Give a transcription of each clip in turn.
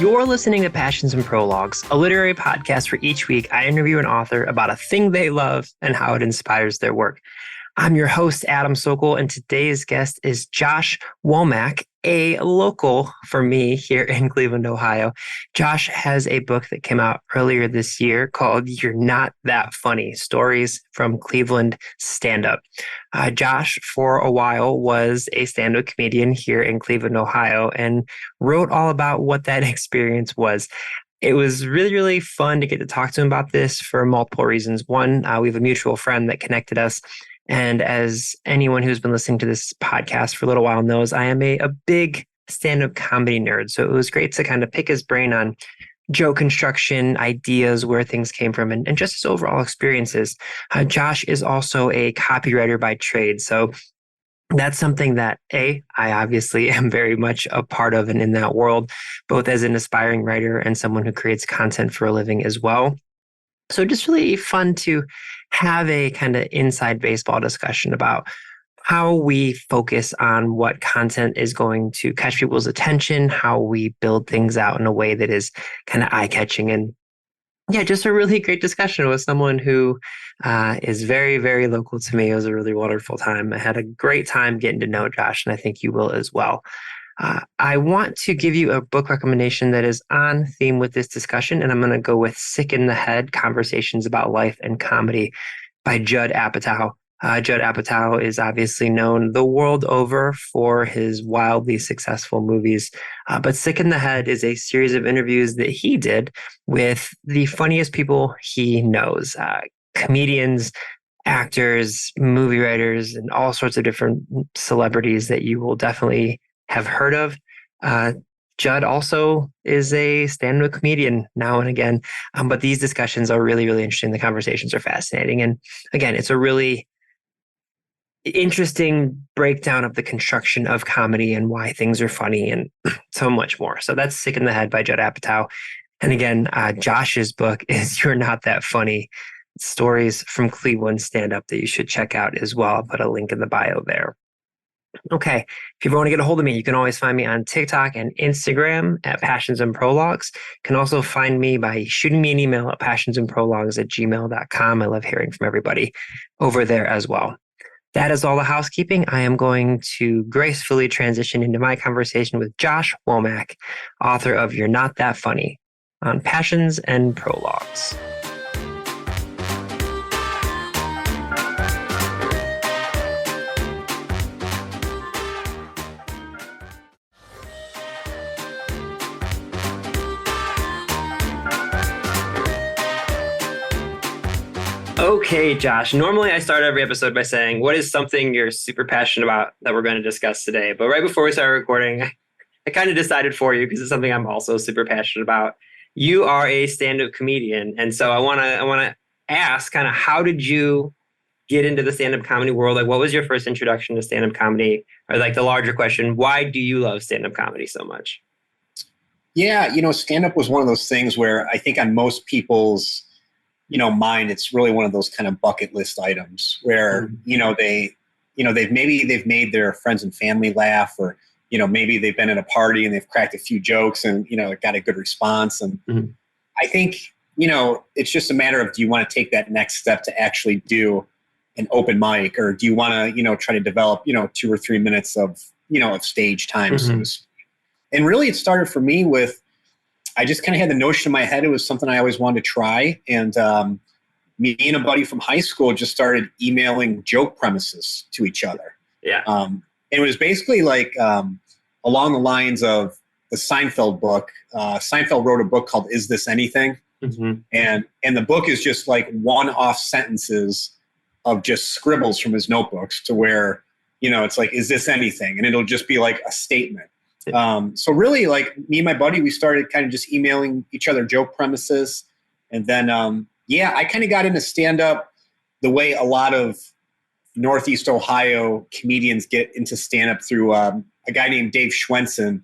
You're listening to Passions and Prologues, a literary podcast where each week I interview an author about a thing they love and how it inspires their work. I'm your host, Adam Sokol, and today's guest is Josh Womack, a local for me here in Cleveland, Ohio. Josh has a book that came out earlier this year called You're Not That Funny, Stories from Cleveland Stand-Up. Josh, for a while, was a stand-up comedian here in Cleveland, Ohio, and wrote all about what that experience was. It was really, really fun to get to talk to him about this for multiple reasons. One, we have a mutual friend that connected us. And as anyone who's been listening to this podcast for a little while knows, I am a big stand-up comedy nerd. So it was great to kind of pick his brain on joke construction, ideas, where things came from, and just his overall experiences. Josh is also a copywriter by trade. So that's something that, I obviously am very much a part of and in that world, both as an aspiring writer and someone who creates content for a living as well. So just really fun to have a kind of inside baseball discussion about how we focus on what content is going to catch people's attention, how we build things out in a way that is kind of eye-catching. And yeah, just a really great discussion with someone who is very, very local to me. It was a really wonderful time. I had a great time getting to know Josh, and I think you will as well. I want to give you a book recommendation that is on theme with this discussion, and I'm going to go with Sick in the Head, Conversations About Life and Comedy by Judd Apatow. Judd Apatow is obviously known the world over for his wildly successful movies, but Sick in the Head is a series of interviews that he did with the funniest people he knows, comedians, actors, movie writers, and all sorts of different celebrities that you will definitely have heard of. Judd also is a stand-up comedian now and again, but these discussions are really, really interesting. The conversations are fascinating. And again, it's a really interesting breakdown of the construction of comedy and why things are funny and so much more. So that's Sick in the Head by Judd Apatow. And again, Josh's book is You're Not That Funny, Stories from Cleveland Stand-Up that you should check out as well. I'll put a link in the bio there. Okay, if you want to get a hold of me, you can always find me on TikTok and Instagram at Passions and Prologues. You can also find me by shooting me an email at passionsandprologues@gmail.com. I love hearing from everybody over there as well. That is all the housekeeping. I am going to gracefully transition into my conversation with Josh Womack, author of You're Not That Funny, on Passions and Prologues. Okay, Josh. Normally I start every episode by saying, what is something you're super passionate about that we're going to discuss today? But right before we started recording, I kind of decided for you because it's something I'm also super passionate about. You are a stand-up comedian. And so I want to ask kind of how did you get into the stand-up comedy world? Like, what was your first introduction to stand-up comedy? Or like the larger question, why do you love stand-up comedy so much? Yeah, stand-up was one of those things where I think on most people's mind, it's really one of those kind of bucket list items where, they've made their friends and family laugh, or, maybe they've been at a party and they've cracked a few jokes and, got a good response. And I think, it's just a matter of, do you want to take that next step to actually do an open mic, or do you want to, try to develop, 2 or 3 minutes of stage time? And really it started for me with, I just kind of had the notion in my head. It was something I always wanted to try. And me and a buddy from high school just started emailing joke premises to each other. Yeah. And it was basically like along the lines of the Seinfeld book. Seinfeld wrote a book called Is This Anything? And the book is just like one-off sentences of just scribbles from his notebooks to where, it's like, is this anything? And it'll just be like a statement. So really, like, me and my buddy, we started kind of just emailing each other joke premises. And then, I kind of got into stand-up the way a lot of Northeast Ohio comedians get into stand-up through a guy named Dave Schwensen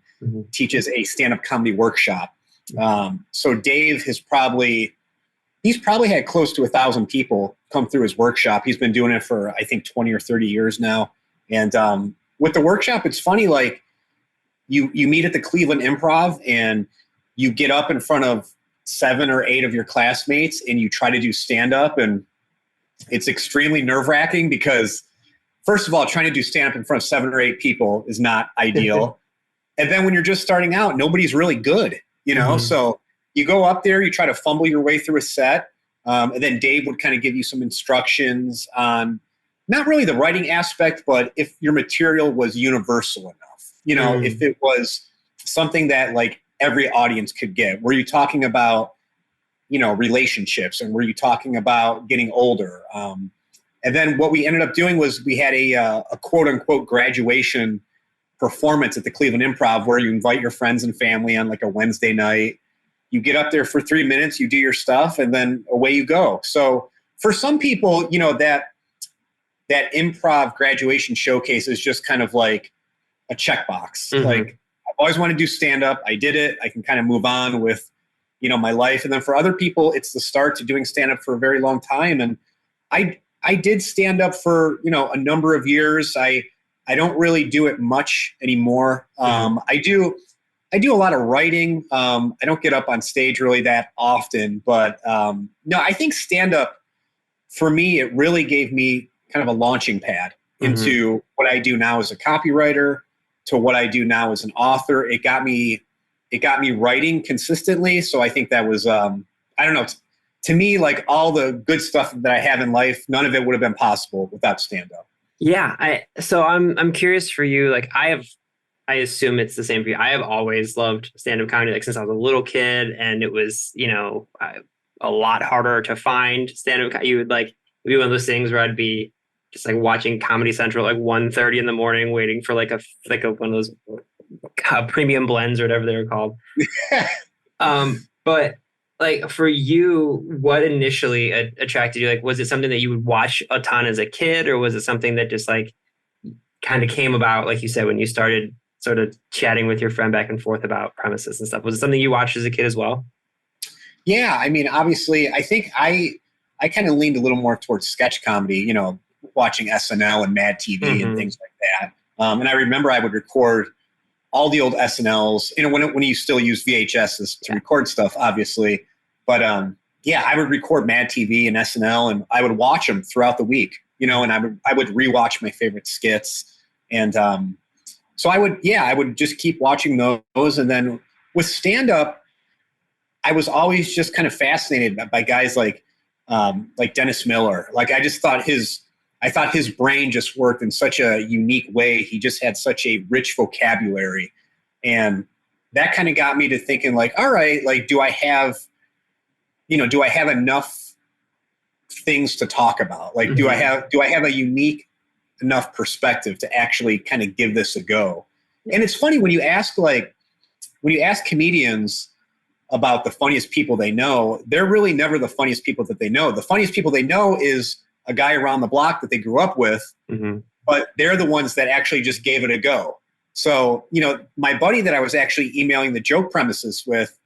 teaches a stand-up comedy workshop. So Dave he's probably had close to 1,000 people come through his workshop. He's been doing it for, I think, 20 or 30 years now. And with the workshop, it's funny, like, you meet at the Cleveland Improv, and you get up in front of 7 or 8 of your classmates and you try to do stand-up, and it's extremely nerve-wracking because, first of all, trying to do stand-up in front of 7 or 8 people is not ideal. And then when you're just starting out, nobody's really good, So you go up there, you try to fumble your way through a set, and then Dave would kind of give you some instructions on not really the writing aspect, but if your material was universal enough, if it was something that like every audience could get. Were you talking about, relationships, and were you talking about getting older? And then what we ended up doing was we had a quote unquote graduation performance at the Cleveland Improv, where you invite your friends and family on like a Wednesday night. You get up there for 3 minutes, you do your stuff, and then away you go. So for some people, that improv graduation showcase is just kind of like a checkbox. Like, I've always wanted to do stand-up. I did it. I can kind of move on with, my life. And then for other people, it's the start to doing stand-up for a very long time. And I did stand-up for, a number of years. I don't really do it much anymore. I do a lot of writing. I don't get up on stage really that often, but no, I think stand-up for me, it really gave me kind of a launching pad into what I do now as a copywriter, to what I do now as an author. It got me writing consistently. So I think that was, I don't know, to me, like all the good stuff that I have in life, none of it would have been possible without stand-up. Yeah. So I'm curious for you. Like I assume it's the same for you. I have always loved stand-up comedy, like since I was a little kid, and it was, a lot harder to find stand-up. You would like, it'd be one of those things where I'd be just like watching Comedy Central, like 1:30 in the morning, waiting for like a one of those premium blends or whatever they were called. But like for you, what initially attracted you? Like, was it something that you would watch a ton as a kid, or was it something that just like kind of came about, like you said, when you started sort of chatting with your friend back and forth about premises and stuff? Was it something you watched as a kid as well? Yeah, I mean, obviously, I think I kind of leaned a little more towards sketch comedy, watching SNL and Mad TV and things like that. And I remember I would record all the old SNLs, when you still use VHSs to record stuff, obviously. But yeah, I would record Mad TV and SNL, and I would watch them throughout the week, and I would rewatch my favorite skits. And so I would just keep watching those. And then with stand-up, I was always just kind of fascinated by guys like Dennis Miller. Like I thought his brain just worked in such a unique way. He just had such a rich vocabulary. And that kind of got me to thinking like, all right, like, do I have enough things to talk about? Like, do I have a unique enough perspective to actually kind of give this a go? And it's funny when you ask comedians about the funniest people they know, they're really never the funniest people that they know. The funniest people they know is a guy around the block that they grew up with, but they're the ones that actually just gave it a go. So, my buddy that I was actually emailing the joke premises with,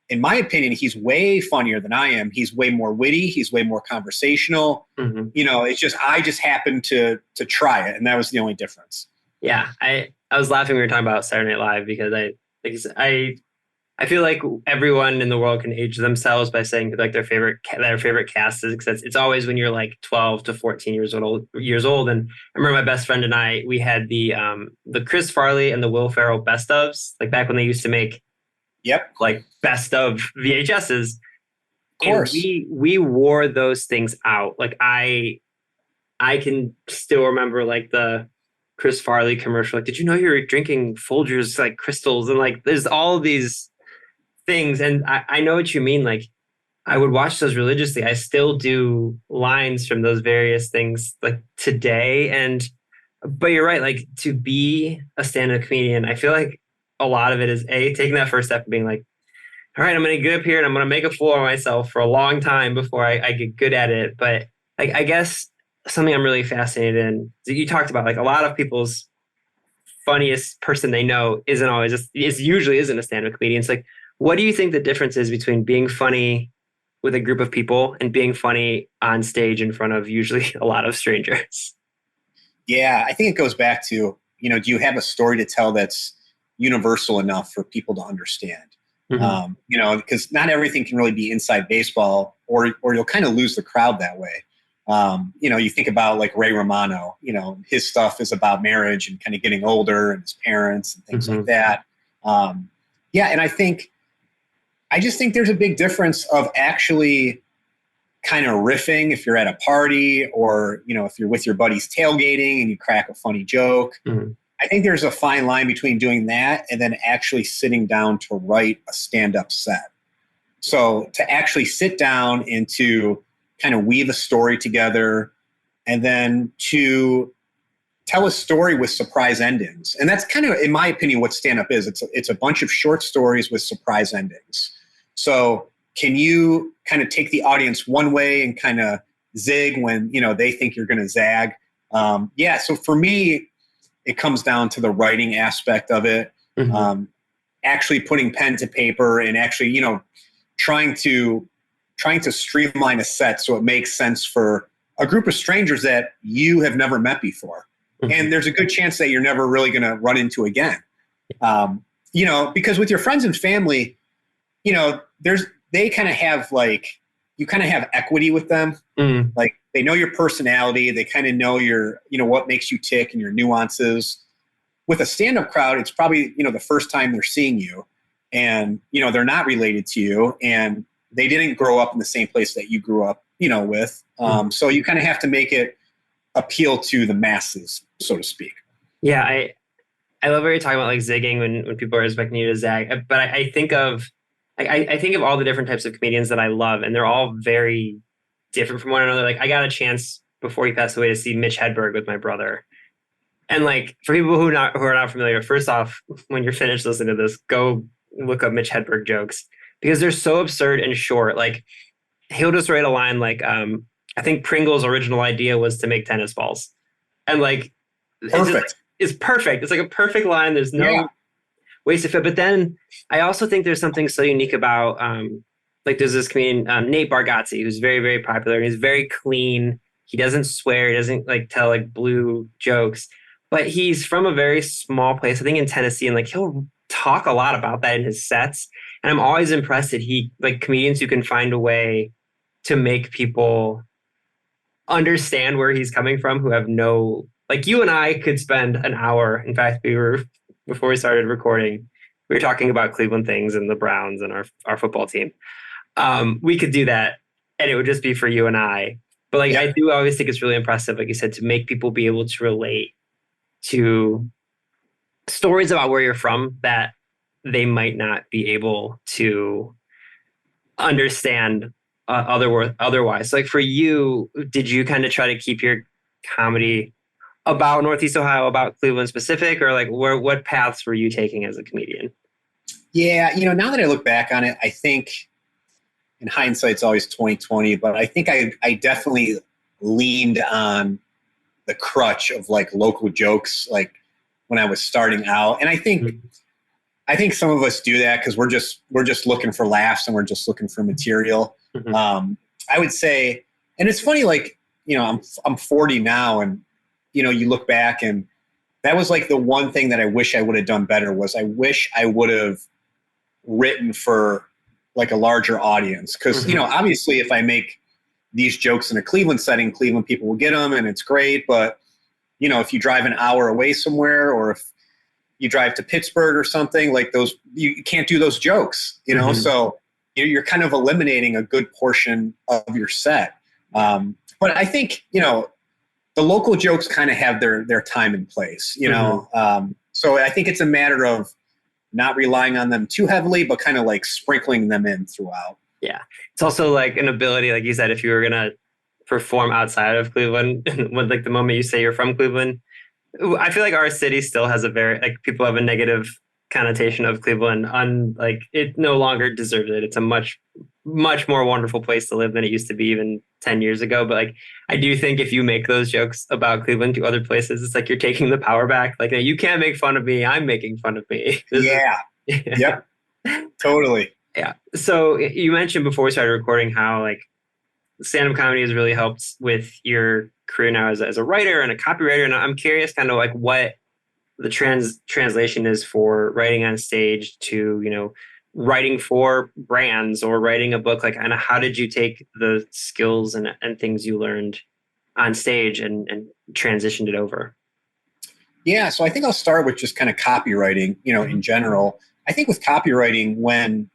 in my opinion, he's way funnier than I am. He's way more witty. He's way more conversational. It's just, I just happened to try it. And that was the only difference. Yeah. I was laughing when we were talking about Saturday Night Live because I feel like everyone in the world can age themselves by saying like their favorite cast is, because it's always when you're like 12 to 14 years old. And I remember my best friend and I, we had the Chris Farley and the Will Ferrell best ofs, like back when they used to make like best of VHSs. Of course. And we wore those things out. Like I can still remember like the Chris Farley commercial. Like, did you know you were drinking Folgers like crystals? And like there's all of these things, and I know what you mean. Like I would watch those religiously. I still do lines from those various things like today. But you're right, like to be a stand-up comedian, I feel like a lot of it is taking that first step and being like, all right, I'm going to get up here and I'm going to make a fool of myself for a long time before I get good at it. But like, I guess something I'm really fascinated in, you talked about like a lot of people's funniest person they know usually isn't a stand-up comedian. It's like, what do you think the difference is between being funny with a group of people and being funny on stage in front of usually a lot of strangers? Yeah, I think it goes back to, do you have a story to tell that's universal enough for people to understand? Because not everything can really be inside baseball, or you'll kind of lose the crowd that way. You think about like Ray Romano, his stuff is about marriage and kind of getting older and his parents and things like that. And I just think there's a big difference of actually kind of riffing if you're at a party, or, if you're with your buddies tailgating and you crack a funny joke. I think there's a fine line between doing that and then actually sitting down to write a stand-up set. So to actually sit down and to kind of weave a story together, and then to tell a story with surprise endings. And that's kind of, in my opinion, what stand-up is. It's a bunch of short stories with surprise endings. So can you kind of take the audience one way and kind of zig when, they think you're going to zag? So for me, it comes down to the writing aspect of it. Actually putting pen to paper and actually, trying to streamline a set so it makes sense for a group of strangers that you have never met before. And there's a good chance that you're never really going to run into again. Because with your friends and family, they kind of have you kind of have equity with them. Like they know your personality. They kind of know your, what makes you tick and your nuances. With a stand-up crowd, it's probably, the first time they're seeing you, and, they're not related to you, and they didn't grow up in the same place that you grew up, with. So you kind of have to make it appeal to the masses, so to speak. Yeah. I love what you're talking about, like zigging when people are expecting you to zag. But I think of all the different types of comedians that I love, and they're all very different from one another. Like I got a chance before he passed away to see Mitch Hedberg with my brother. And like for people who are not familiar, first off, when you're finished listening to this, go look up Mitch Hedberg jokes, because they're so absurd and short. Like he'll just write a line like, I think Pringle's original idea was to make tennis balls. And like, perfect. It's perfect. It's like a perfect line. There's no waste of it. But then I also think there's something so unique about, there's this comedian, Nate Bargatze, who's very, very popular, and he's very clean. He doesn't swear. He doesn't tell blue jokes, but he's from a very small place, I think in Tennessee. And he'll talk a lot about that in his sets. And I'm always impressed that comedians who can find a way to make people understand where he's coming from, who have no, you and I could spend an hour. In fact, before we started recording, we were talking about Cleveland things and the Browns and our football team. We could do that and it would just be for you and I. But I do always think it's really impressive, like you said, to make people be able to relate to stories about where you're from that they might not be able to understand otherwise. For you, did you kind of try to keep your comedy about Northeast Ohio, about Cleveland specific, or what paths were you taking as a comedian? Yeah, now that I look back on it, I think in hindsight it's always 2020, but I think I definitely leaned on the crutch of local jokes when I was starting out. And I think some of us do that because we're just looking for laughs and we're just looking for material. I would say, and it's funny, I'm 40 now, and you look back, and that was the one thing that I wish I would have done better was I wish I would have written for a larger audience. Because, obviously if I make these jokes in a Cleveland setting, Cleveland people will get them and it's great. But, if you drive an hour away somewhere, or if you drive to Pittsburgh or something, you can't do those jokes, so you're kind of eliminating a good portion of your set. But I think, the local jokes kind of have their time and place, so I think it's a matter of not relying on them too heavily, but kind of sprinkling them in throughout. Yeah. It's also an ability, like you said, if you were going to perform outside of Cleveland, when the moment you say you're from Cleveland, I feel our city still has a very, people have a negative connotation of Cleveland. It no longer deserves it. It's a much, much more wonderful place to live than it used to be even 10 years ago. But I do think if you make those jokes about Cleveland to other places, it's you're taking the power back. You can't make fun of me. I'm making fun of me. Yep. Totally. Yeah. So you mentioned before we started recording how stand-up comedy has really helped with your career now as a writer and a copywriter. And I'm curious kind of what the translation is for writing on stage to, writing for brands or writing a book, like, and how did you take the skills and things you learned on stage and transitioned it over? Yeah, so I think I'll start with just kind of copywriting, in general. I think with copywriting, when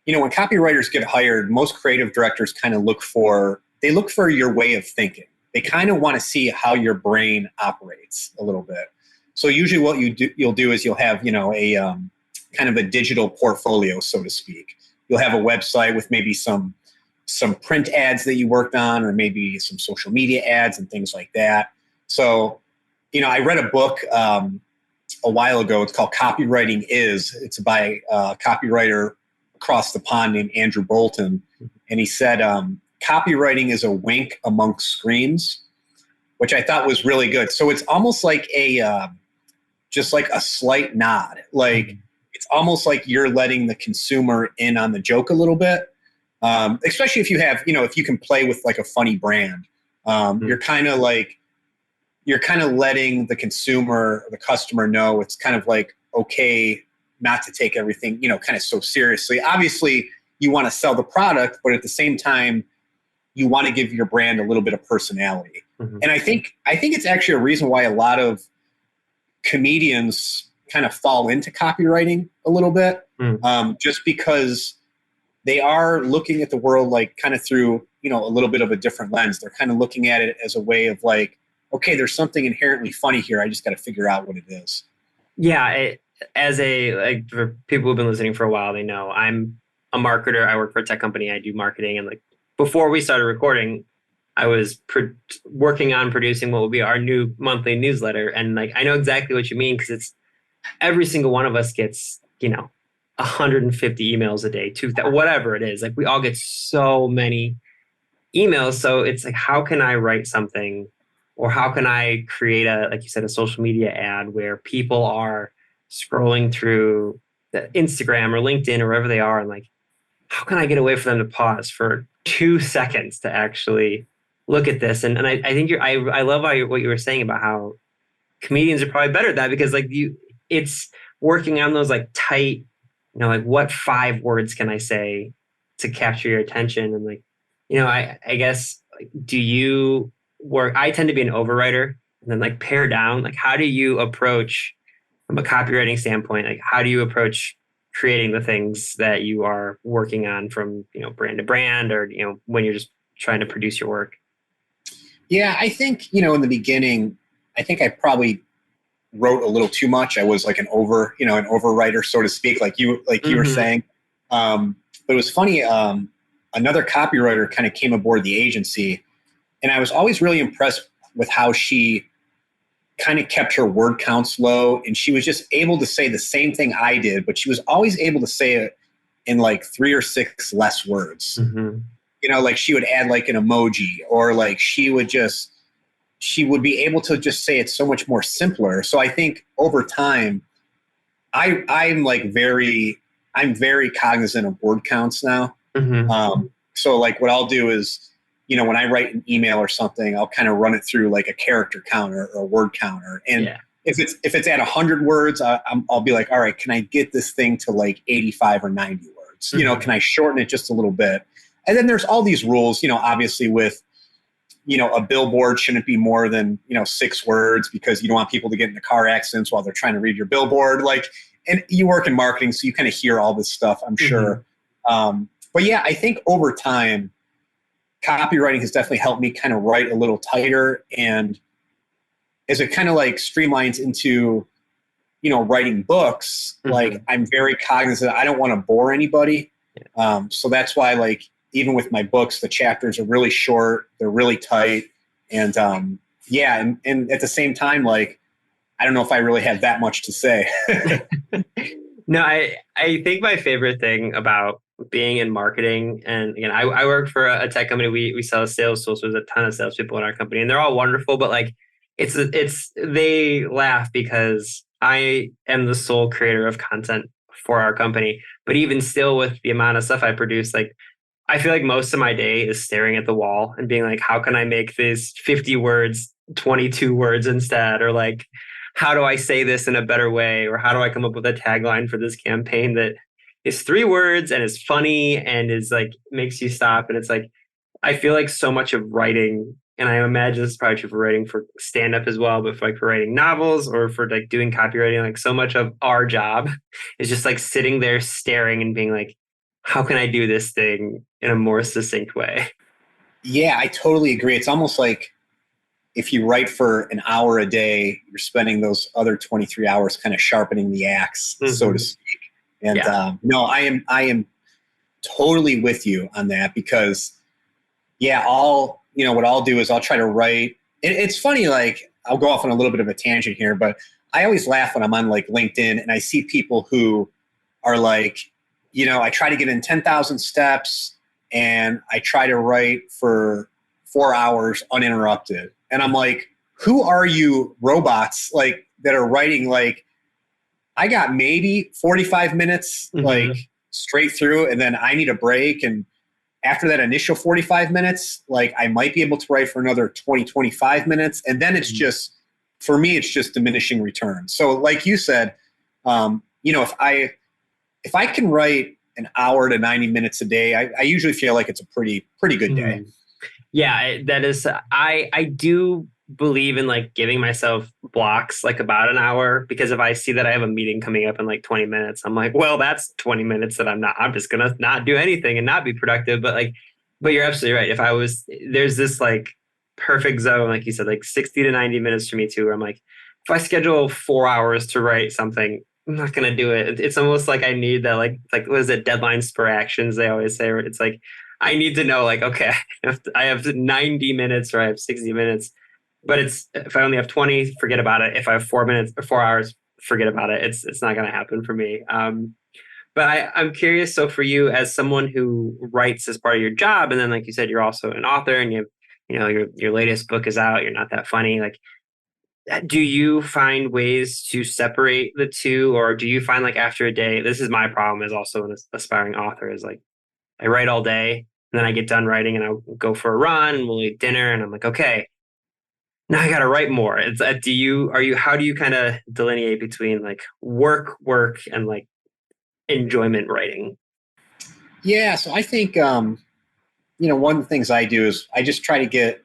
copywriters get hired, most creative directors kind of look for your way of thinking. They kind of want to see how your brain operates a little bit. So usually what you'll do is you'll have, a kind of a digital portfolio, so to speak. You'll have a website with maybe some print ads that you worked on, or maybe some social media ads and things like that. So, I read a book a while ago. It's called Copywriting Is. It's by a copywriter across the pond named Andrew Bolton. And he said, copywriting is a wink amongst screams, which I thought was really good. So it's almost like just like a slight nod. Like, it's almost like you're letting the consumer in on the joke a little bit. Especially if you have, if you can play with like a funny brand, you're kind of letting the consumer, or the customer know it's kind of like okay not to take everything, kind of so seriously. Obviously, you want to sell the product, but at the same time, you want to give your brand a little bit of personality. And I think it's actually a reason why a lot of comedians kind of fall into copywriting a little bit, just because they are looking at the world like kind of through, a little bit of a different lens. They're kind of looking at it as a way of like, okay, there's something inherently funny here. I just got to figure out what it is. Yeah. For people who've been listening for a while, they know I'm a marketer. I work for a tech company. I do marketing. And like before we started recording, I was working on producing what will be our new monthly newsletter. And like, I know exactly what you mean, because it's every single one of us gets, 150 emails a day, whatever it is. Like, we all get so many emails. So it's like, how can I write something, or how can I create like you said, a social media ad where people are scrolling through the Instagram or LinkedIn or wherever they are, and like, how can I get away for them to pause for 2 seconds to actually look at this? And I think I love what you were saying about how comedians are probably better at that, because like it's working on those like tight, like what 5 words can I say to capture your attention? And like, I guess, like, do you work? I tend to be an overwriter, and then like pare down. Like, how do you approach from a copywriting standpoint? Like, how do you approach creating the things that you are working on from, brand to brand, or, when you're just trying to produce your work? Yeah, I think, in the beginning, I think I probably wrote a little too much. I was like an overwriter, so to speak, like you were saying. But it was funny. Another copywriter kind of came aboard the agency, and I was always really impressed with how she kind of kept her word counts low, and she was just able to say the same thing I did, but she was always able to say it in like 3 or 6 less words. Like she would add like an emoji, or like she would be able to just say it so much more simpler. So I think over time, I'm very cognizant of word counts now. So like what I'll do is, when I write an email or something, I'll kind of run it through like a character counter or a word counter. And if it's at 100 words, I'll be like, all right, can I get this thing to like 85 or 90 words? Can I shorten it just a little bit? And then there's all these rules, obviously with, a billboard shouldn't be more than, 6 words, because you don't want people to get into car accidents while they're trying to read your billboard. Like, and you work in marketing, so you kind of hear all this stuff, I'm sure. But yeah, I think over time, copywriting has definitely helped me kind of write a little tighter. And as it kind of like streamlines into, writing books, like I'm very cognizant. I don't want to bore anybody. So that's why, like, even with my books, the chapters are really short, they're really tight. And and at the same time, like, I don't know if I really have that much to say. No, I think my favorite thing about being in marketing, and again, I work for a tech company. We sell sales tools. So there's a ton of salespeople in our company, and they're all wonderful. But like, they laugh because I am the sole creator of content for our company. But even still, with the amount of stuff I produce, like, I feel like most of my day is staring at the wall and being like, how can I make this 50 words, 22 words instead? Or like, how do I say this in a better way? Or how do I come up with a tagline for this campaign that is 3 words and is funny and is like makes you stop. And it's like I feel like so much of writing, and I imagine this is probably true for writing for stand-up as well, but for like for writing novels or for like doing copywriting, like so much of our job is just like sitting there staring and being like, how can I do this thing in a more succinct way? Yeah, I totally agree. It's almost like if you write for an hour a day, you're spending those other 23 hours kind of sharpening the axe, so to speak. And no, I am totally with you on that because what I'll do is I'll try to write. It's funny, like I'll go off on a little bit of a tangent here, but I always laugh when I'm on like LinkedIn and I see people who are like, I try to get in 10,000 steps and I try to write for 4 hours uninterrupted. And I'm like, who are you robots like that are writing like, I got maybe 45 minutes like straight through and then I need a break. And after that initial 45 minutes, like I might be able to write for another 25 minutes. And then it's just, for me, it's just diminishing returns. So like you said, if I can write an hour to 90 minutes a day, I usually feel like it's a pretty good day. Yeah, that is, I do believe in like giving myself blocks like about an hour, because if I see that I have a meeting coming up in like 20 minutes, I'm like, well, that's 20 minutes that I'm just going to not do anything and not be productive. But you're absolutely right. There's this like perfect zone, like you said, like 60 to 90 minutes for me too, where I'm like, if I schedule 4 hours to write something, I'm not going to do it. It's almost like I need that, like what is it? Deadlines for actions. They always say, it's like, I need to know like, okay, if I have 90 minutes or I have 60 minutes, but if I only have 20, forget about it. If I have 4 minutes or 4 hours, forget about it. It's not going to happen for me. But I'm curious. So for you, as someone who writes as part of your job, and then like you said, you're also an author, and your latest book is out. You're Not That Funny. Like, do you find ways to separate the two, or do you find like after a day? This is my problem as also an aspiring author. Is like I write all day, and then I get done writing, and I'll go for a run, and we'll eat dinner, and I'm like, okay, now I got to write more. How do you kind of delineate between like work, and like enjoyment writing? Yeah. So I think, one of the things I do is I just try to get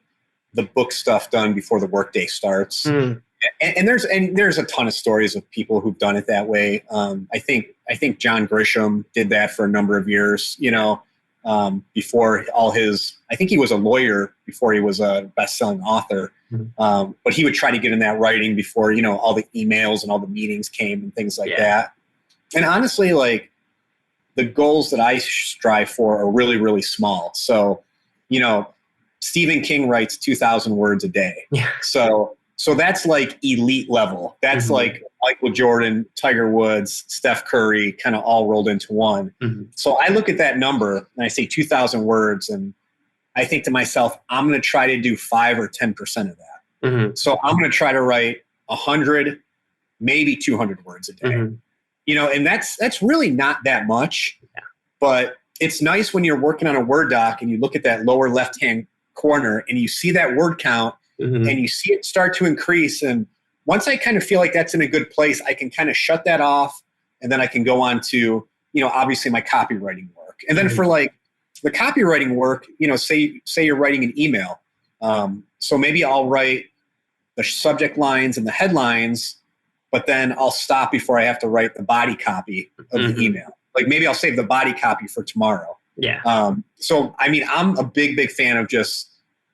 the book stuff done before the workday starts. And there's a ton of stories of people who've done it that way. I think John Grisham did that for a number of years, before I think he was a lawyer before he was a best-selling author. But he would try to get in that writing before, all the emails and all the meetings came and things like that. And honestly, like the goals that I strive for are really, really small. So, Stephen King writes 2,000 words a day. Yeah. So that's like elite level. That's like Michael Jordan, Tiger Woods, Steph Curry, kind of all rolled into one. So I look at that number and I say 2,000 words, and I think to myself, I'm going to try to do 5 or 10% of that. So I'm going to try to write 100, maybe 200 words a day. And that's really not that much, but it's nice when you're working on a Word doc and you look at that lower left-hand corner and you see that word count and you see it start to increase. And once I kind of feel like that's in a good place, I can kind of shut that off, and then I can go on to, obviously my copywriting work. And then for like the copywriting work, say you're writing an email. So maybe I'll write the subject lines and the headlines, but then I'll stop before I have to write the body copy of the email. Like maybe I'll save the body copy for tomorrow. Yeah. So, I mean, I'm a big fan of just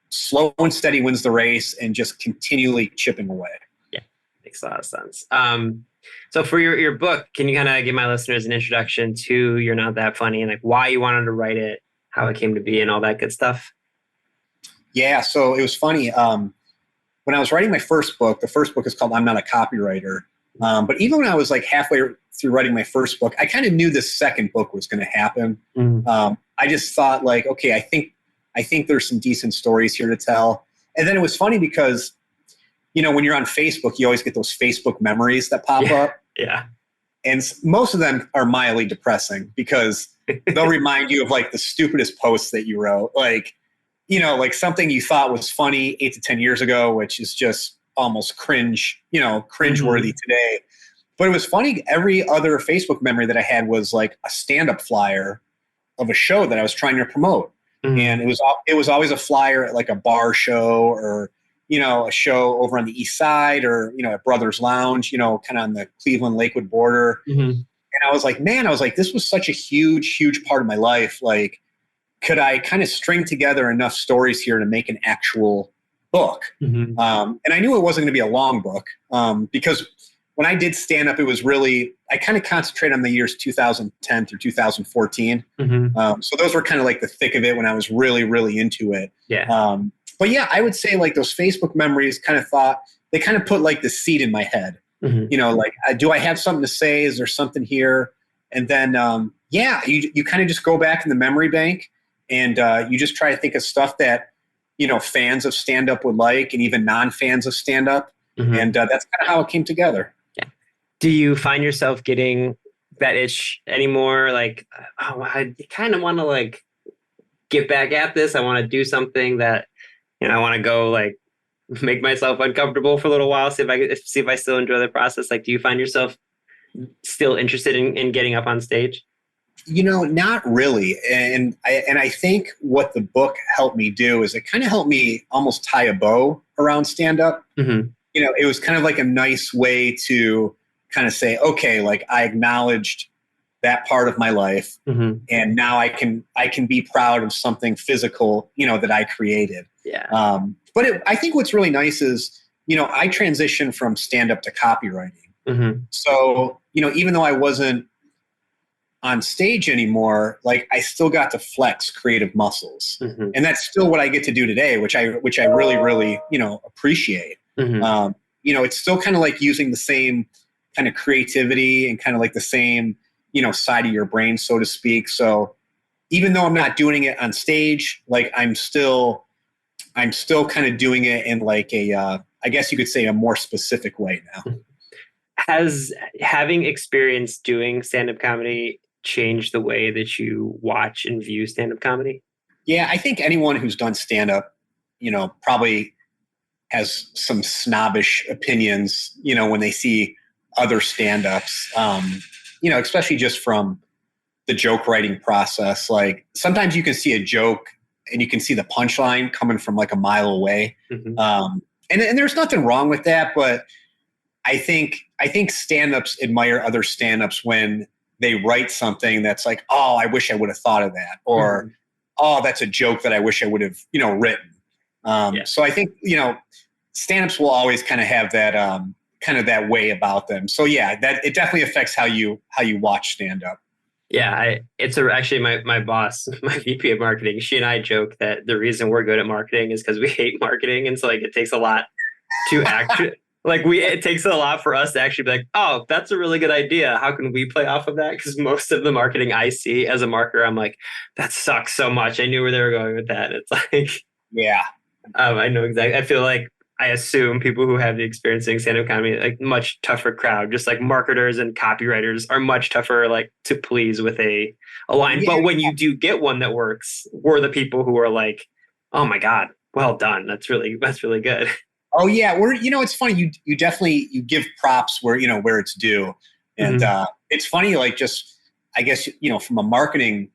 slow and steady wins the race and just continually chipping away. Yeah, makes a lot of sense. So for your book, can you kind of give my listeners an introduction to You're Not That Funny, and like why you wanted to write it, how it came to be, and all that good stuff? Yeah, so it was funny. When I was writing my first book, the first book is called I'm Not a Copywriter. But even when I was like halfway through writing my first book, I kind of knew this second book was going to happen. I just thought like, okay, I think there's some decent stories here to tell. And then it was funny because, when you're on Facebook, you always get those Facebook memories that pop up. Yeah. And most of them are mildly depressing because they'll remind you of like the stupidest posts that you wrote. Like, like something you thought was funny 8 to 10 years ago, which is just almost cringeworthy today. But it was funny. Every other Facebook memory that I had was like a stand-up flyer of a show that I was trying to promote. And it was always a flyer at like a bar show or, a show over on the east side or, at Brothers Lounge, kind of on the Cleveland Lakewood border. And I was like, this was such a huge, huge part of my life. Like, could I kind of string together enough stories here to make an actual book? And I knew it wasn't going to be a long book because when I did stand up, it was really, I kind of concentrated on the years 2010 through 2014. So those were kind of like the thick of it when I was really, really into it. Yeah. But yeah, I would say like those Facebook memories they kind of put like the seed in my head. Like, do I have something to say? Is there something here? And then, you kind of just go back in the memory bank and you just try to think of stuff that, fans of stand-up would like and even non-fans of stand-up. And that's kind of how it came together. Do you find yourself getting that itch anymore? Like, oh, I kind of want to like get back at this. I want to do something that, I want to go like make myself uncomfortable for a little while. See if I still enjoy the process. Like, do you find yourself still interested in getting up on stage? Not really. And I think what the book helped me do is it kind of helped me almost tie a bow around stand-up. It was kind of like a nice way to kind of say, okay, like I acknowledged that part of my life, and now I can be proud of something physical, that I created. Yeah. But I think what's really nice is, I transitioned from stand-up to copywriting. So, even though I wasn't on stage anymore, like I still got to flex creative muscles, and that's still what I get to do today, which I really, really, appreciate. It's still kind of like using the same kind of creativity and kind of like the same, side of your brain, so to speak. So even though I'm not doing it on stage, like I'm still kind of doing it in like I guess you could say a more specific way now. Has having experience doing stand-up comedy changed the way that you watch and view stand-up comedy? Yeah, I think anyone who's done stand-up, probably has some snobbish opinions, when they see other stand-ups, especially just from the joke writing process. Like sometimes you can see a joke and you can see the punchline coming from like a mile away. And there's nothing wrong with that, but I think stand-ups admire other stand-ups when they write something that's like, oh, I wish I would have thought of that, or oh, that's a joke that I wish I would have, written. So I think, stand-ups will always kind of have that kind of that way about them. So yeah, that it definitely affects how you watch stand-up. Yeah, actually my boss, my VP of marketing, she and I joke that the reason we're good at marketing is because we hate marketing, and so like it takes a lot to act. It takes a lot for us to actually be like, oh, that's a really good idea. How can we play off of that? Because most of the marketing I see as a marketer, I'm like, that sucks so much. I knew where they were going with that. It's like, yeah, I know exactly. I feel like I assume people who have the experience in stand-up comedy, like much tougher crowd, just like marketers and copywriters are much tougher, like to please with a line. Yeah. But when you do get one that works, we're the people who are like, oh my God, well done. That's really good. Oh yeah, it's funny. You definitely give props where where it's due, and it's funny. Like just I guess from a marketing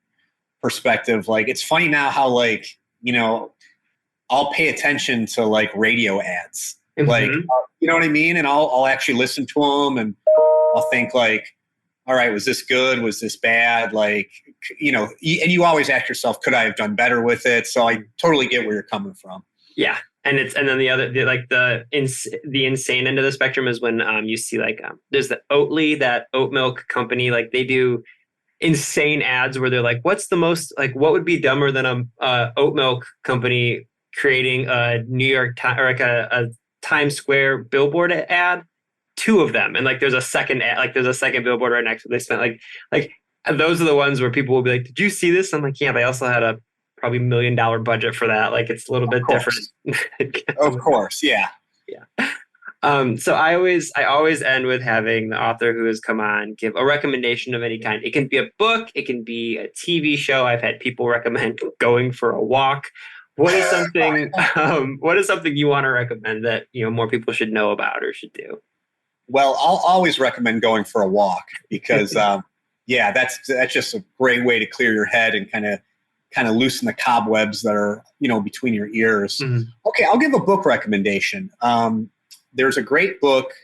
perspective, like it's funny now how like I'll pay attention to like radio ads, like you know what I mean, and I'll actually listen to them, and I'll think like, all right, was this good? Was this bad? Like and you always ask yourself, could I have done better with it? So I totally get where you're coming from. Yeah. And then the insane end of the spectrum is when you see like there's the Oatly, that oat milk company, like they do insane ads where they're like, what's the most, like what would be dumber than a oat milk company creating a New York or like a Times Square billboard ad? 2 of them, and like there's a second ad, like there's a second billboard right next to it. They spent like those are the ones where people will be like, did you see this? I'm like, yeah, they also had a probably $1 million budget for that. Like it's a little bit different. Of course. Yeah. Yeah. So I always end with having the author who has come on give a recommendation of any kind. It can be a book. It can be a TV show. I've had people recommend going for a walk. What is something you want to recommend that, more people should know about or should do? Well, I'll always recommend going for a walk because, that's just a great way to clear your head and kind of loosen the cobwebs that are, between your ears. Mm-hmm. Okay, I'll give a book recommendation. There's a great book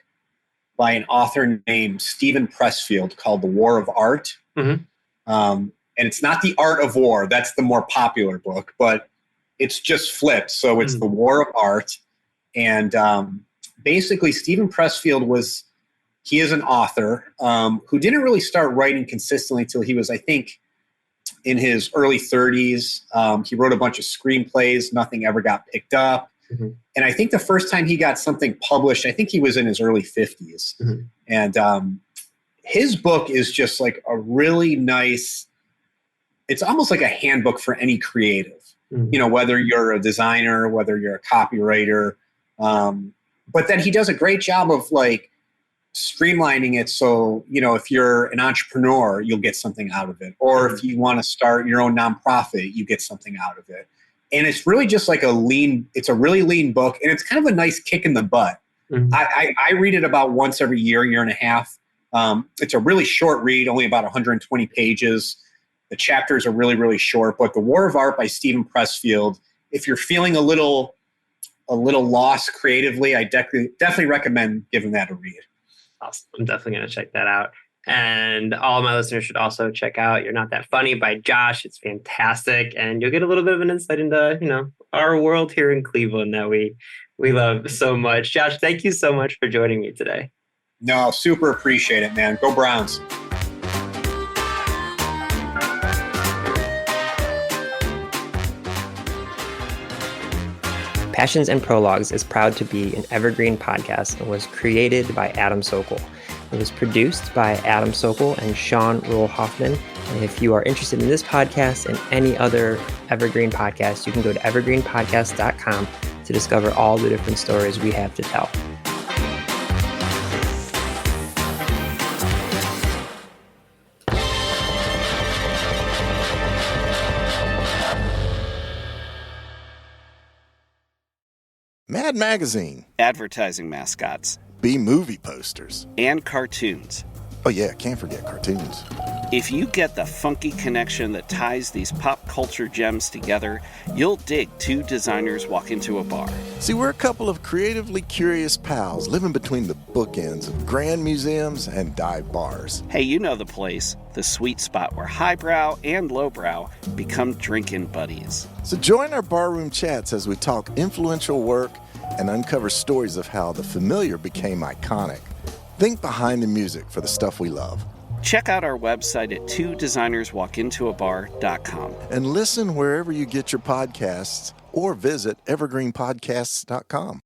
by an author named Stephen Pressfield called The War of Art. Mm-hmm. And it's not The Art of War. That's the more popular book, but it's just flipped. So it's The War of Art. And basically, Stephen Pressfield he is an author who didn't really start writing consistently until he was, I think, in his early 30s. He wrote a bunch of screenplays. Nothing ever got picked up. Mm-hmm. And I think the first time he got something published, I think he was in his early 50s. Mm-hmm. And his book is just like a really nice, it's almost like a handbook for any creative, mm-hmm. Whether you're a designer, whether you're a copywriter. But then he does a great job of like streamlining it. So, if you're an entrepreneur, you'll get something out of it. Or if you want to start your own nonprofit, you get something out of it. And it's really just like it's a really lean book. And it's kind of a nice kick in the butt. Mm-hmm. I read it about once every year and a half. It's a really short read, only about 120 pages. The chapters are really, really short. But The War of Art by Stephen Pressfield, if you're feeling a little lost creatively, I definitely recommend giving that a read. Awesome. I'm definitely going to check that out. And all my listeners should also check out You're Not That Funny by Josh. It's fantastic. And you'll get a little bit of an insight into, our world here in Cleveland that we love so much. Josh, thank you so much for joining me today. No, super appreciate it, man. Go Browns. Passions and Prologues is proud to be an evergreen podcast and was created by Adam Sokol. It was produced by Adam Sokol and Sean Ruhl-Hoffman. And if you are interested in this podcast and any other evergreen podcast, you can go to evergreenpodcast.com to discover all the different stories we have to tell. Mad Magazine. Advertising mascots. B-movie posters. And cartoons. Oh yeah, can't forget cartoons. If you get the funky connection that ties these pop culture gems together, you'll dig Two Designers Walk Into a Bar. See, we're a couple of creatively curious pals living between the bookends of grand museums and dive bars. Hey, you know the place, the sweet spot where highbrow and lowbrow become drinking buddies. So join our barroom chats as we talk influential work and uncover stories of how the familiar became iconic. Think behind the music for the stuff we love. Check out our website at twodesignerswalkintoabar.com. And listen wherever you get your podcasts or visit evergreenpodcasts.com.